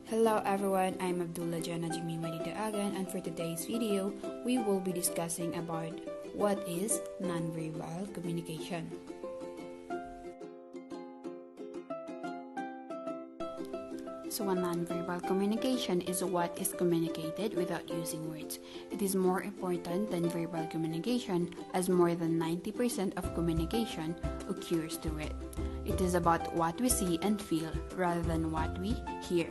Hello everyone, I'm Abdullah again, and for today's video, we will be discussing about what is nonverbal communication. So a nonverbal communication is what is communicated without using words. It is more important than verbal communication as more than 90% of communication occurs through it. It is about what we see and feel rather than what we hear.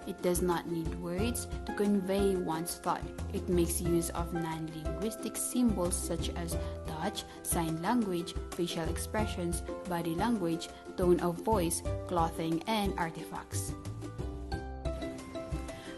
It does not need words to convey one's thought. It makes use of non-linguistic symbols such as touch, sign language, facial expressions, body language, tone of voice, clothing, and artifacts.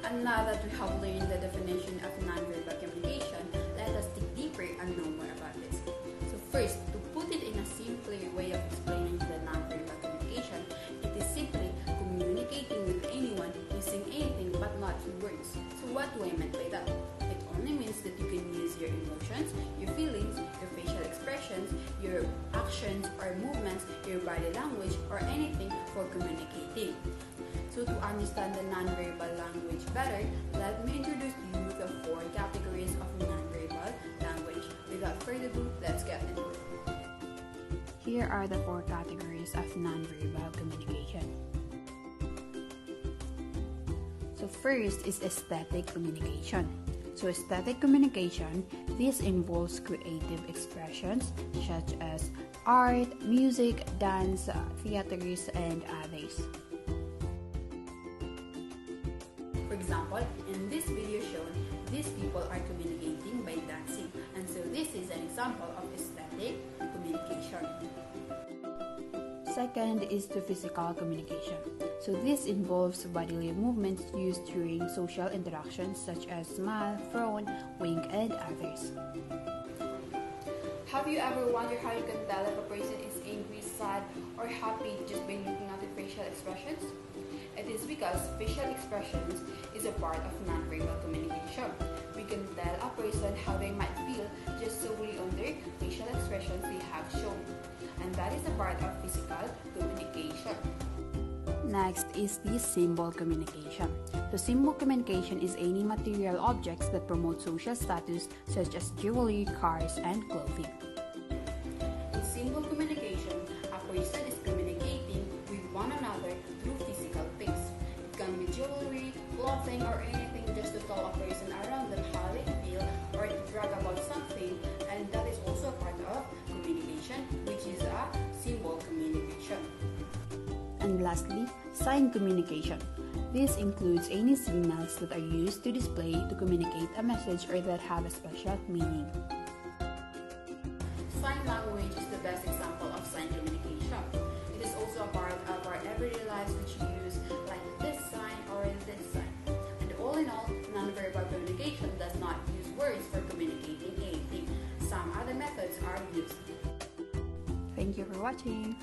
And now that we have learned the definition of nonverbal communication, let us dig deeper and know more about this. So first, to put it in a simpler way of explaining the nonverbal communication, it is simply communicating with anyone using anything but not through words. So what do I mean by that? It only means that you can use your emotions, your feelings, your facial expressions, your actions or movements, your body language, or anything for communicating. So to understand the nonverbal language better, let me introduce to you the 4 categories of nonverbal language. Without further ado, let's get into it. Here are the 4 categories of nonverbal communication. So first is aesthetic communication. So aesthetic communication, this involves creative expressions such as art, music, dance, theaters, and others. For example, in this video shown, these people are communicating by dancing, and so this is an example of aesthetic communication. Second is to physical communication. So this involves bodily movements used during social interactions such as smile, frown, wink, and others. Have you ever wondered how you can tell if a person is angry, sad, or happy just by looking at their facial expressions? It is because facial expressions is a part of nonverbal communication. We can tell a person how they might feel just solely on their facial expressions they have shown. And that is a part of physical communication. Next is the symbol communication. So symbol communication is any material objects that promote social status such as jewelry, cars, and clothing. In symbol communication, a person is communicating with one another through physical things. It can be jewelry, clothing, or anything just to tell a person around them how they feel or to brag about something, and that is also a part of communication, which is a symbol communication. And lastly, sign communication. This includes any signals that are used to display to communicate a message or that have a special meaning. Sign language is the best example of sign communication. It is also a part of our everyday lives which we use like this sign or this sign. And all in all, nonverbal communication does not use words for communicating anything. Some other methods are used. Thank you for watching.